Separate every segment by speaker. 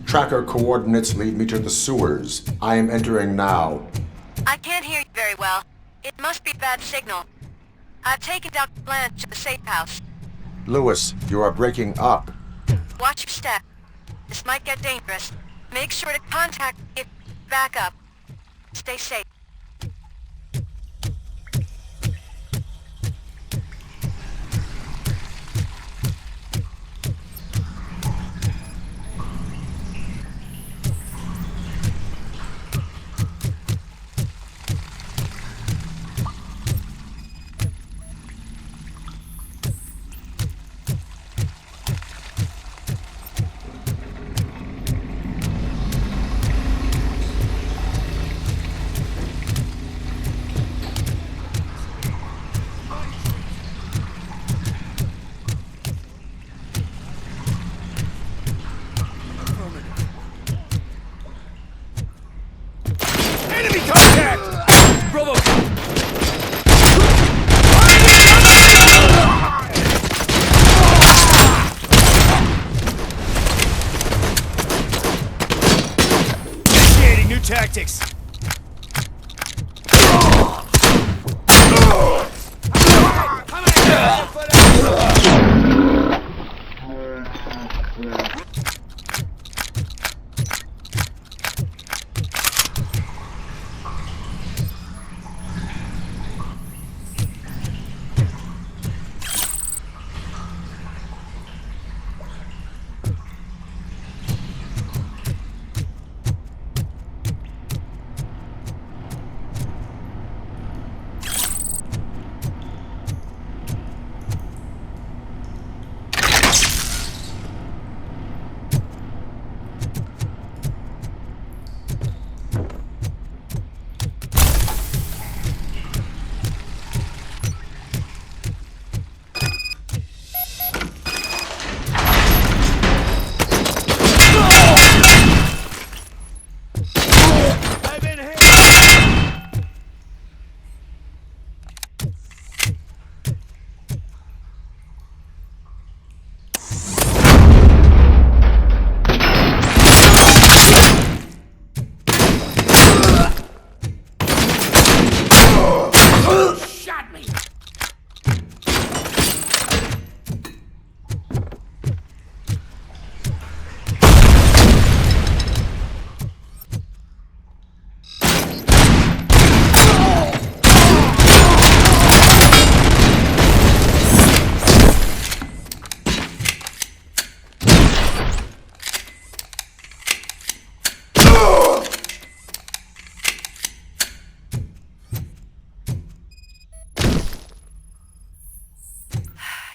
Speaker 1: Tracker coordinates lead me to the sewers. I am entering now.
Speaker 2: I can't hear you very well. It must be bad signal. I've taken Dr. Blanche to the safe house.
Speaker 1: Lewis, you are breaking up.
Speaker 2: Watch your step. This might get dangerous. Make sure to contact if back up. Stay safe.
Speaker 3: Enemy contact! Robocop! Initiating new tactics.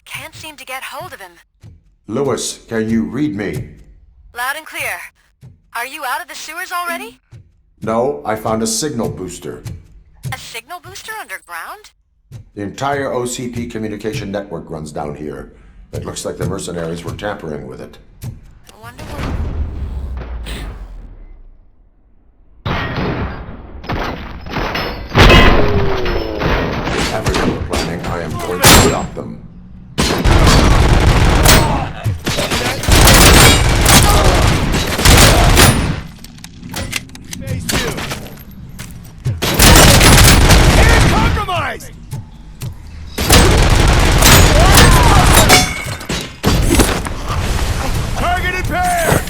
Speaker 2: Can't seem to get hold of him.
Speaker 1: Lewis, can you read me?
Speaker 2: Loud and clear. Are you out of the sewers already?
Speaker 1: No, I found a signal booster.
Speaker 2: A signal booster underground?
Speaker 1: The entire OCP communication network runs down here. It looks like the mercenaries were tampering with it.
Speaker 2: I wonder what...
Speaker 1: After they were planning, I am going to stop them.
Speaker 3: Phase 2. Air compromised! Target impaired!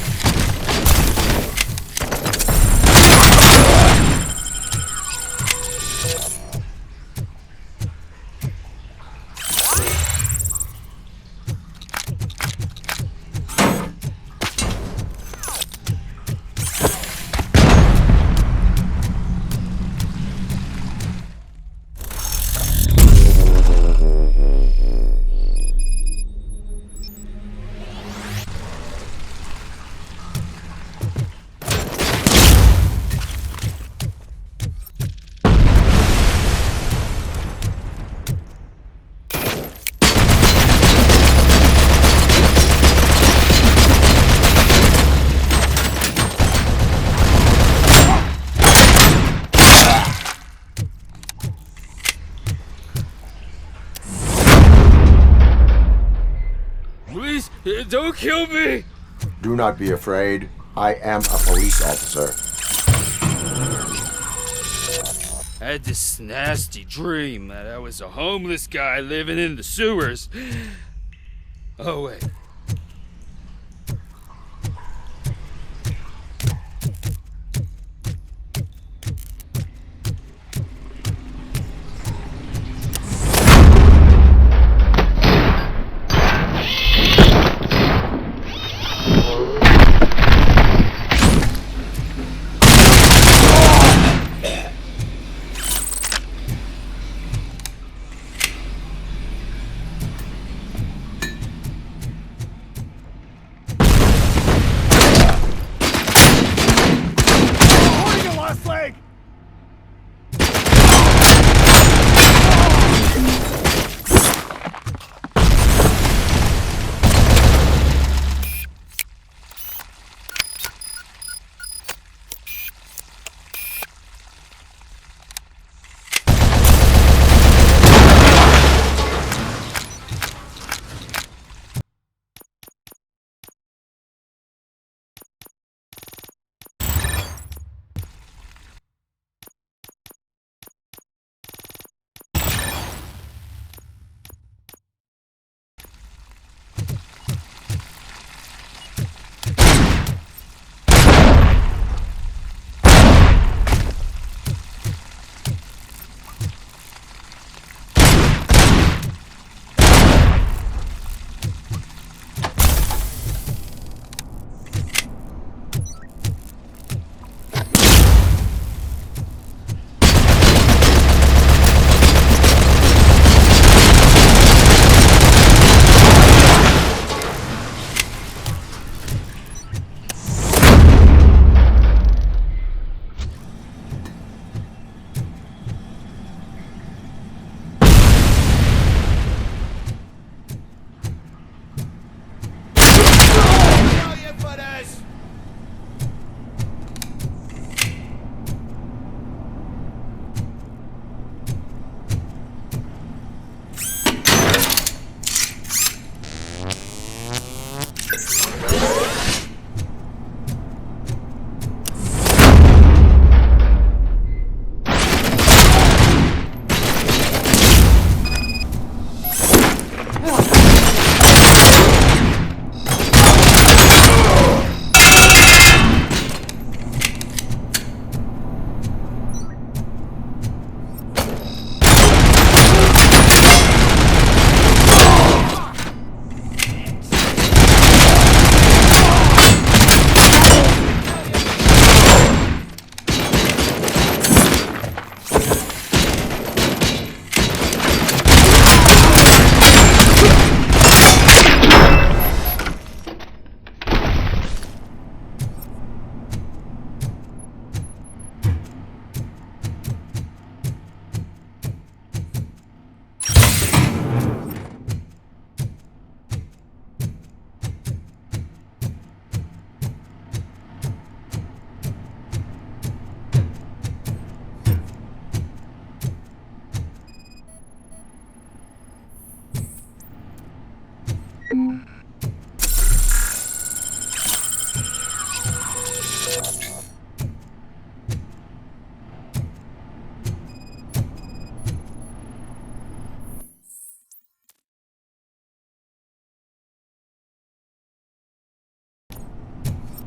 Speaker 4: Please, don't kill me!
Speaker 1: Do not be afraid. I am a police officer.
Speaker 4: I had this nasty dream that I was a homeless guy living in the sewers. Oh, wait.
Speaker 3: Holding your last leg!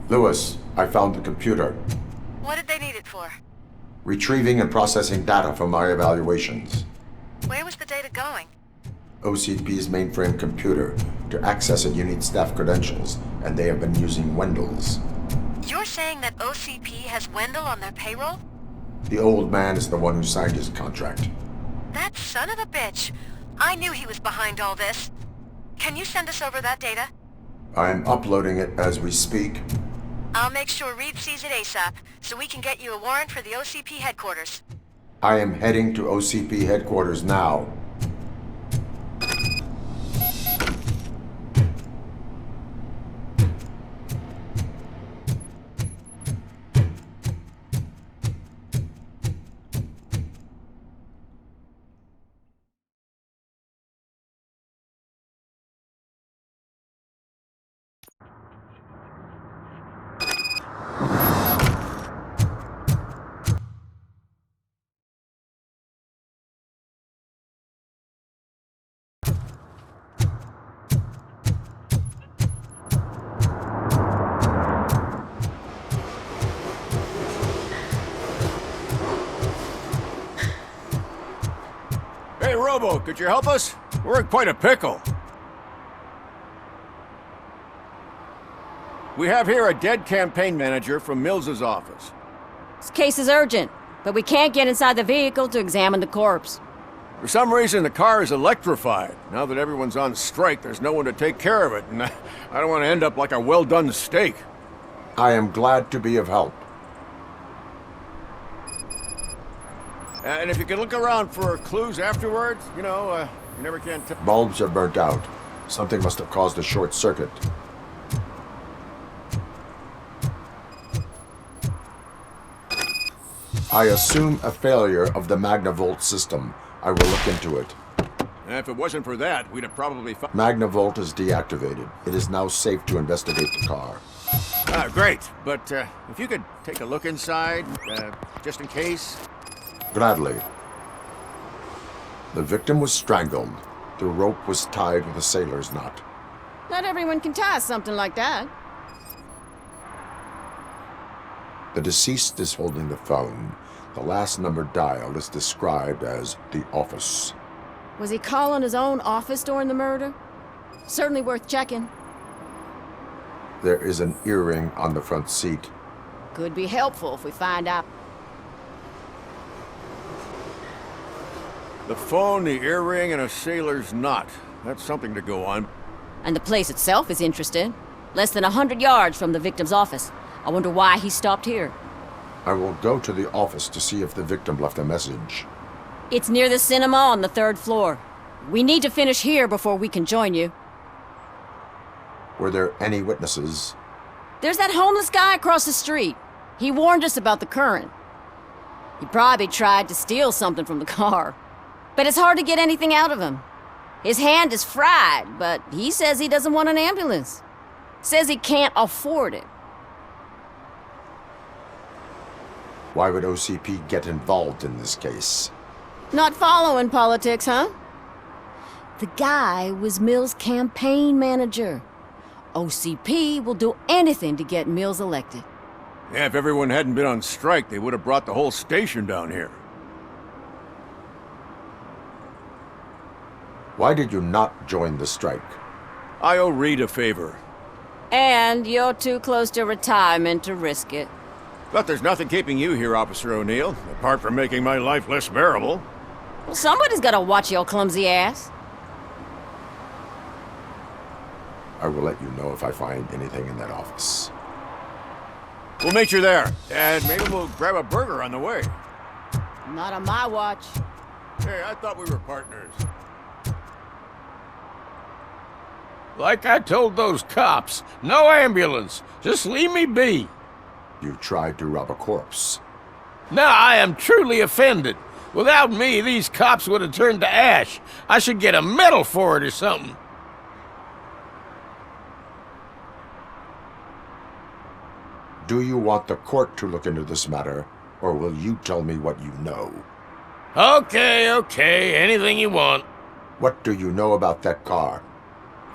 Speaker 1: Lewis, I found the computer.
Speaker 2: What did they need it for?
Speaker 1: Retrieving and processing data from my evaluations.
Speaker 2: Where was the data going?
Speaker 1: OCP's mainframe computer. To access it, you need staff credentials, and they have been using Wendell's.
Speaker 2: You're saying that OCP has Wendell on their payroll?
Speaker 1: The old man is the one who signed his contract.
Speaker 2: That son of a bitch! I knew he was behind all this. Can you send us over that data?
Speaker 1: I'm uploading it as we speak.
Speaker 2: I'll make sure Reed sees it ASAP, so we can get you a warrant for the OCP headquarters.
Speaker 1: I am heading to OCP headquarters now.
Speaker 3: Robo, could you help us? We're in quite a pickle. We have here a dead campaign manager from Mills's office.
Speaker 5: This case is urgent, but we can't get inside the vehicle to examine the corpse.
Speaker 3: For some reason, the car is electrified. Now that everyone's on strike, there's no one to take care of it, and I don't want to end up like a well-done steak.
Speaker 1: I am glad to be of help.
Speaker 3: And if you could look around for clues afterwards, you know, you never can tell.
Speaker 1: Bulbs are burnt out. Something must have caused a short circuit. I assume a failure of the Magnavolt system. I will look into it.
Speaker 3: And if it wasn't for that, we'd have probably found...
Speaker 1: Magnavolt is deactivated. It is now safe to investigate the car.
Speaker 3: Ah, great. But if you could take a look inside, just in case.
Speaker 1: Gladly. The victim was strangled. The rope was tied with a sailor's knot.
Speaker 5: Not everyone can tie something like that.
Speaker 1: The deceased is holding the phone. The last number dialed is described as the office.
Speaker 5: Was he calling his own office during the murder? Certainly worth checking.
Speaker 1: There is an earring on the front seat.
Speaker 5: Could be helpful if we find out.
Speaker 3: The phone, the earring, and a sailor's knot. That's something to go on.
Speaker 5: And the place itself is interesting. Less than 100 yards from the victim's office. I wonder why he stopped here.
Speaker 1: I will go to the office to see if the victim left a message.
Speaker 5: It's near the cinema on the 3rd floor. We need to finish here before we can join you.
Speaker 1: Were there any witnesses?
Speaker 5: There's that homeless guy across the street. He warned us about the current. He probably tried to steal something from the car. But it's hard to get anything out of him. His hand is fried, but he says he doesn't want an ambulance. Says he can't afford it.
Speaker 1: Why would OCP get involved in this case?
Speaker 5: Not following politics, huh? The guy was Mills' campaign manager. OCP will do anything to get Mills elected.
Speaker 3: Yeah, if everyone hadn't been on strike, they would have brought the whole station down here.
Speaker 1: Why did you not join the strike?
Speaker 3: I owe Reed a favor.
Speaker 5: And you're too close to retirement to risk it.
Speaker 3: But there's nothing keeping you here, Officer O'Neill, apart from making my life less bearable.
Speaker 5: Well, somebody's gotta watch your clumsy ass.
Speaker 1: I will let you know if I find anything in that office.
Speaker 3: We'll meet you there, and maybe we'll grab a burger on the way.
Speaker 5: Not on my watch.
Speaker 3: Hey, I thought we were partners.
Speaker 6: Like I told those cops, no ambulance. Just leave me be.
Speaker 1: You tried to rob a corpse.
Speaker 6: Now I am truly offended. Without me, these cops would have turned to ash. I should get a medal for it or something.
Speaker 1: Do you want the court to look into this matter, or will you tell me what you know?
Speaker 6: Okay, anything you want.
Speaker 1: What do you know about that car?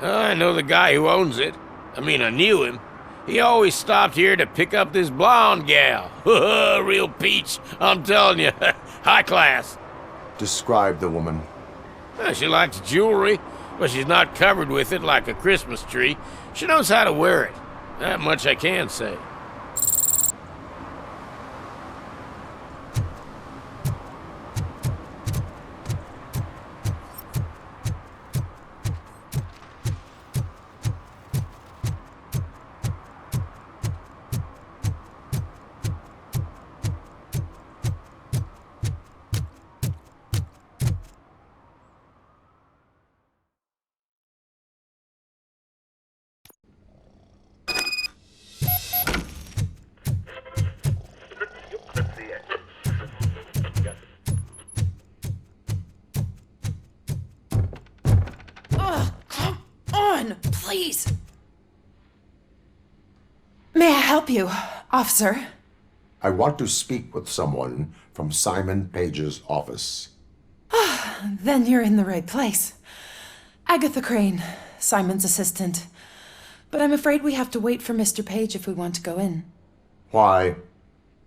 Speaker 6: I know the guy who owns it. I mean, I knew him. He always stopped here to pick up this blonde gal. Real peach, I'm telling you. High class.
Speaker 1: Describe the woman.
Speaker 6: She likes jewelry, but she's not covered with it like a Christmas tree. She knows how to wear it. That much I can say.
Speaker 7: Please. May I help you, officer?
Speaker 1: I want to speak with someone from Simon Page's office.
Speaker 7: Then you're in the right place. Agatha Crane, Simon's assistant. But I'm afraid we have to wait for Mr. Page if we want to go in.
Speaker 1: Why?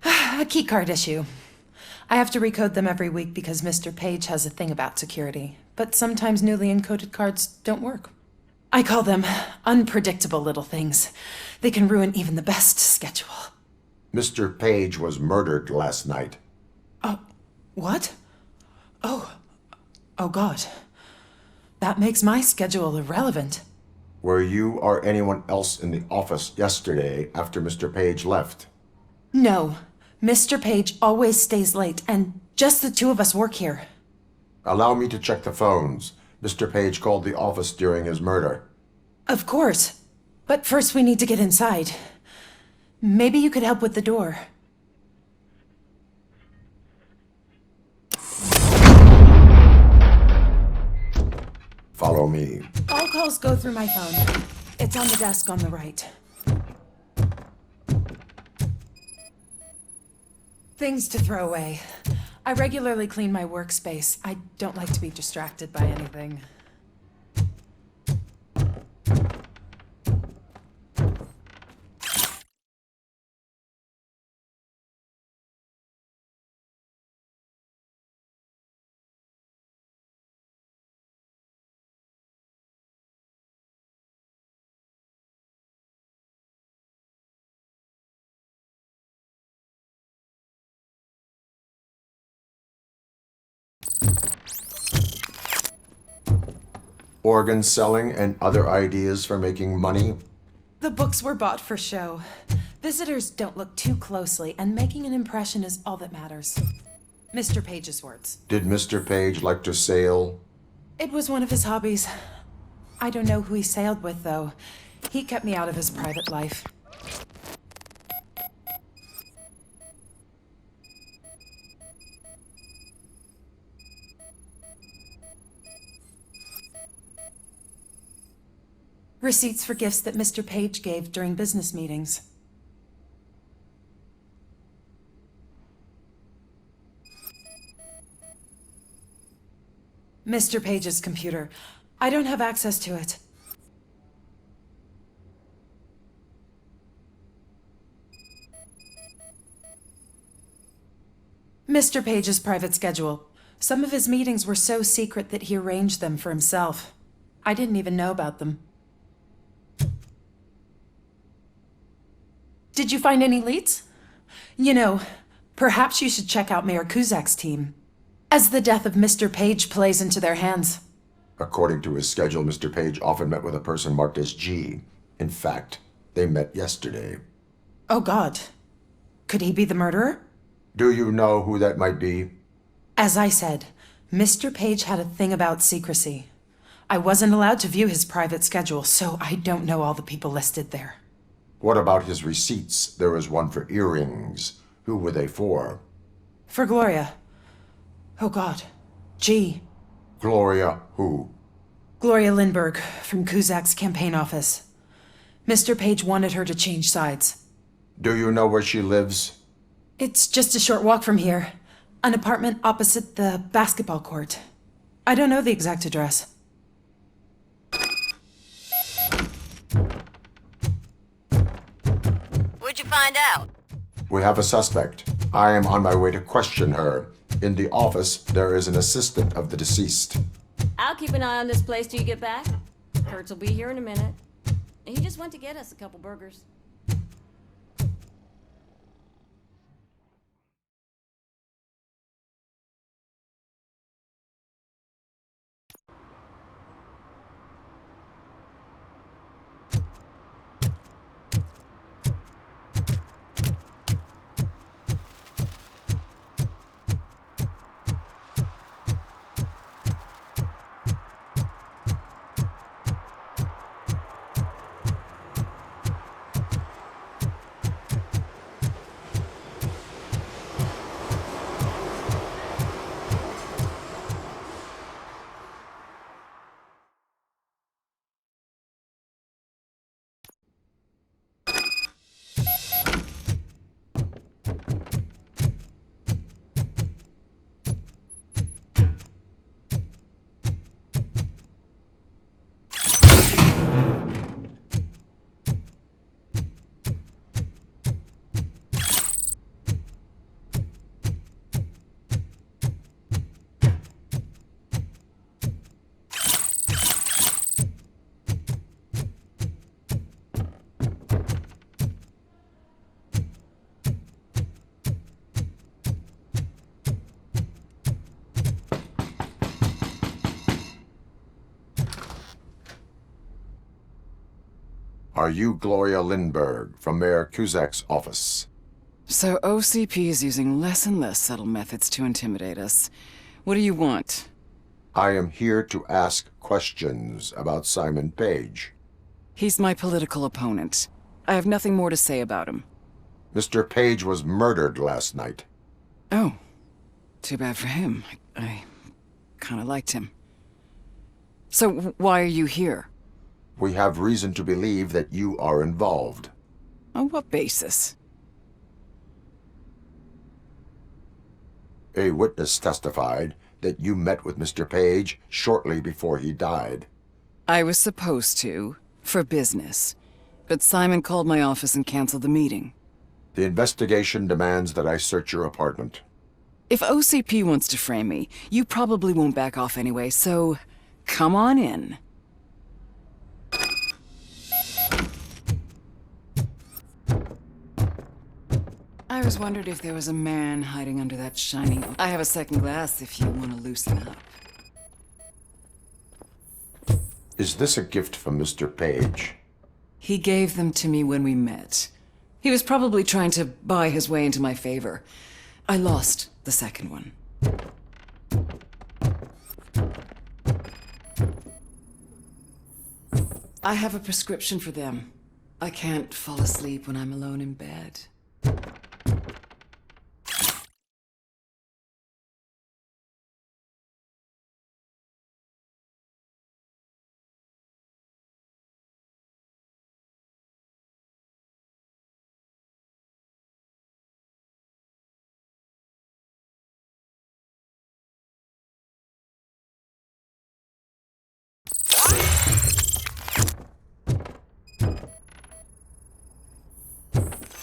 Speaker 7: A keycard issue. I have to recode them every week because Mr. Page has a thing about security. But sometimes newly encoded cards don't work. I call them unpredictable little things. They can ruin even the best schedule.
Speaker 1: Mr. Page was murdered last night.
Speaker 7: What? Oh God. That makes my schedule irrelevant.
Speaker 1: Were you or anyone else in the office yesterday after Mr. Page left?
Speaker 7: No. Mr. Page always stays late, and just the two of us work here.
Speaker 1: Allow me to check the phones. Mr. Page called the office during his murder.
Speaker 7: Of course. But first we need to get inside. Maybe you could help with the door.
Speaker 1: Follow me.
Speaker 7: All calls go through my phone. It's on the desk on the right. Things to throw away. I regularly clean my workspace. I don't like to be distracted by anything.
Speaker 1: Organ selling and other ideas for making money?
Speaker 7: The books were bought for show. Visitors don't look too closely, and making an impression is all that matters. Mr. Page's words.
Speaker 1: Did Mr. Page like to sail?
Speaker 7: It was one of his hobbies. I don't know who he sailed with, though. He kept me out of his private life. Receipts for gifts that Mr. Page gave during business meetings. Mr. Page's computer. I don't have access to it. Mr. Page's private schedule. Some of his meetings were so secret that he arranged them for himself. I didn't even know about them. Did you find any leads? You know, perhaps you should check out Mayor Kuzak's team, as the death of Mr. Page plays into their hands.
Speaker 1: According to his schedule, Mr. Page often met with a person marked as G. In fact, they met yesterday.
Speaker 7: Oh God. Could he be the murderer?
Speaker 1: Do you know who that might be?
Speaker 7: As I said, Mr. Page had a thing about secrecy. I wasn't allowed to view his private schedule, so I don't know all the people listed there.
Speaker 1: What about his receipts? There was one for earrings. Who were they for?
Speaker 7: For Gloria. Oh God. G.
Speaker 1: Gloria who?
Speaker 7: Gloria Lindbergh, from Kuzak's campaign office. Mr. Page wanted her to change sides.
Speaker 1: Do you know where she lives?
Speaker 7: It's just a short walk from here. An apartment opposite the basketball court. I don't know the exact address.
Speaker 2: What'd you find out?
Speaker 1: We have a suspect. I am on my way to question her. In the office, there is an assistant of the deceased.
Speaker 5: I'll keep an eye on this place till you get back. Kurtz will be here in a minute. He just went to get us a couple burgers.
Speaker 1: Are you Gloria Lindbergh from Mayor Cusack's office?
Speaker 8: So OCP is using less and less subtle methods to intimidate us. What do you want?
Speaker 1: I am here to ask questions about Simon Page.
Speaker 8: He's my political opponent. I have nothing more to say about him.
Speaker 1: Mr. Page was murdered last night.
Speaker 8: Oh, too bad for him. I kind of liked him. So why are you here?
Speaker 1: We have reason to believe that you are involved.
Speaker 8: On what basis?
Speaker 1: A witness testified that you met with Mr. Page shortly before he died.
Speaker 8: I was supposed to, for business. But Simon called my office and canceled the meeting.
Speaker 1: The investigation demands that I search your apartment.
Speaker 8: If OCP wants to frame me, you probably won't back off anyway, so come on in. I always wondered if there was a man hiding under that shiny... I have a second glass if you want to loosen up.
Speaker 1: Is this a gift from Mr. Page?
Speaker 8: He gave them to me when we met. He was probably trying to buy his way into my favor. I lost the second one. I have a prescription for them. I can't fall asleep when I'm alone in bed.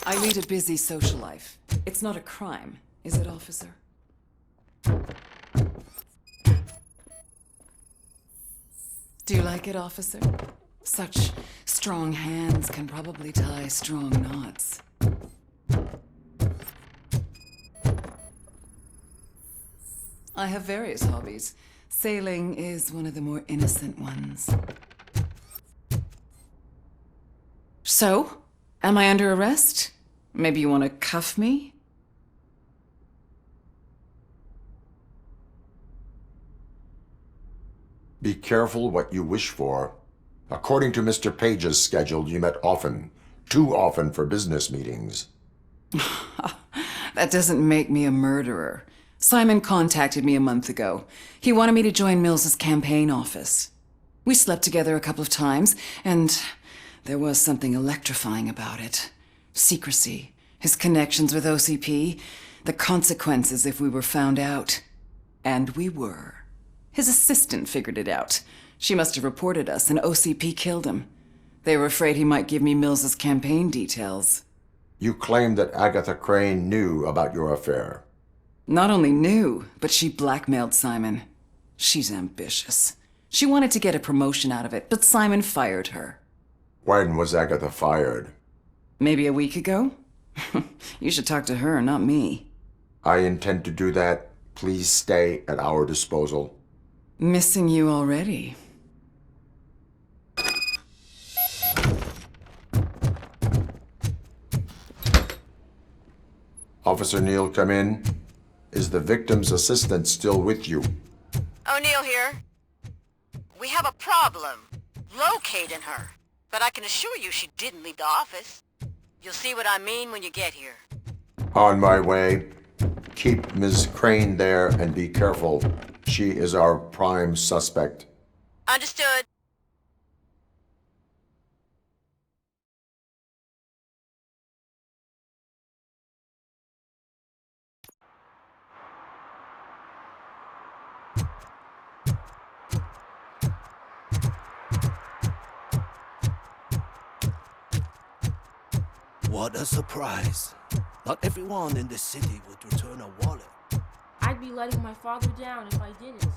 Speaker 8: I lead a busy social life. It's not a crime, is it, officer? Do you like it, officer? Such strong hands can probably tie strong knots. I have various hobbies. Sailing is one of the more innocent ones. So, am I under arrest? Maybe you want to cuff me?
Speaker 1: Be careful what you wish for. According to Mr. Page's schedule, you met often. Too often for business meetings.
Speaker 8: That doesn't make me a murderer. Simon contacted me a month ago. He wanted me to join Mills's campaign office. We slept together a couple of times, and there was something electrifying about it. Secrecy, his connections with OCP, the consequences if we were found out. And we were. His assistant figured it out. She must have reported us, and OCP killed him. They were afraid he might give me Mills's campaign details.
Speaker 1: You claim that Agatha Crane knew about your affair.
Speaker 8: Not only knew, but she blackmailed Simon. She's ambitious. She wanted to get a promotion out of it, but Simon fired her.
Speaker 1: When was Agatha fired?
Speaker 8: Maybe a week ago? You should talk to her, not me.
Speaker 1: I intend to do that. Please stay at our disposal.
Speaker 8: Missing you already.
Speaker 1: Officer Neal, come in. Is the victim's assistant still with you?
Speaker 2: O'Neill here. We have a problem locating her, but I can assure you she didn't leave the office. You'll see what I mean when you get here.
Speaker 1: On my way. Keep Ms. Crane there and be careful. She is our prime suspect.
Speaker 2: Understood.
Speaker 9: What a surprise. Not everyone in the city would return a wallet.
Speaker 10: I'd be letting my father down if I didn't, sir.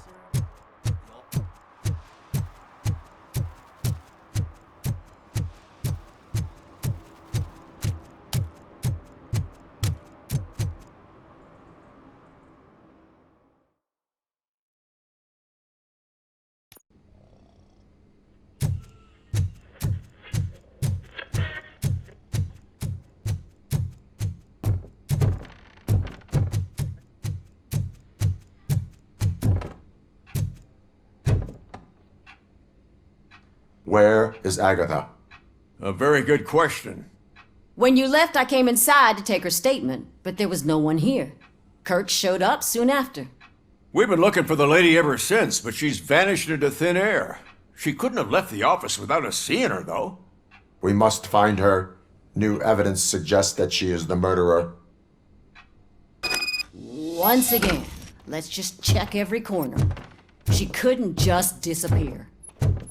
Speaker 1: Where is Agatha?
Speaker 3: A very good question.
Speaker 5: When you left, I came inside to take her statement, but there was no one here. Kurt showed up soon after.
Speaker 3: We've been looking for the lady ever since, but she's vanished into thin air. She couldn't have left the office without us seeing her, though.
Speaker 1: We must find her. New evidence suggests that she is the murderer.
Speaker 5: Once again, let's just check every corner. She couldn't just disappear.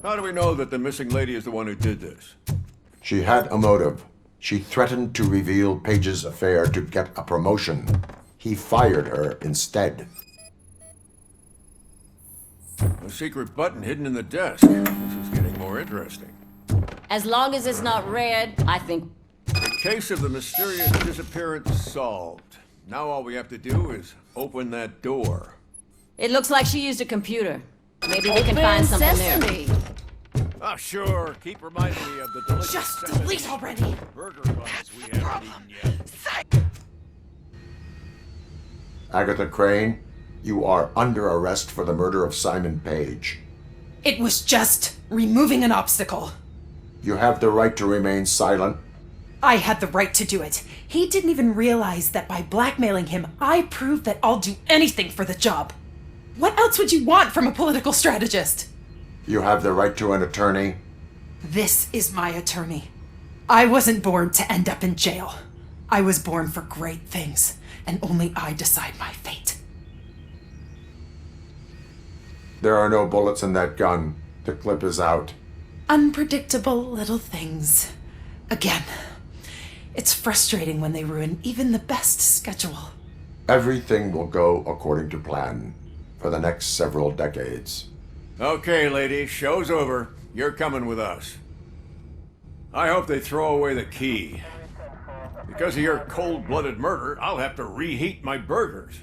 Speaker 3: How do we know that the missing lady is the one who did this?
Speaker 1: She had a motive. She threatened to reveal Page's affair to get a promotion. He fired her instead.
Speaker 3: A secret button hidden in the desk. This is getting more interesting.
Speaker 5: As long as it's not red, I think...
Speaker 3: The case of the mysterious disappearance solved. Now all we have to do is open that door.
Speaker 5: It looks like she used a computer. Maybe we can find something there.
Speaker 3: Ah, sure. Keep reminding me of the delicious...
Speaker 7: Just delete already!
Speaker 3: burger buns we haven't eaten yet.
Speaker 1: Agatha Crane, you are under arrest for the murder of Simon Page.
Speaker 7: It was just removing an obstacle.
Speaker 1: You have the right to remain silent.
Speaker 7: I had the right to do it. He didn't even realize that by blackmailing him, I proved that I'll do anything for the job. What else would you want from a political strategist?
Speaker 1: You have the right to an attorney.
Speaker 7: This is my attorney. I wasn't born to end up in jail. I was born for great things, and only I decide my fate.
Speaker 1: There are no bullets in that gun. The clip is out.
Speaker 7: Unpredictable little things. Again, it's frustrating when they ruin even the best schedule.
Speaker 1: Everything will go according to plan for the next several decades.
Speaker 3: Okay, lady, show's over. You're coming with us. I hope they throw away the key. Because of your cold-blooded murder, I'll have to reheat my burgers.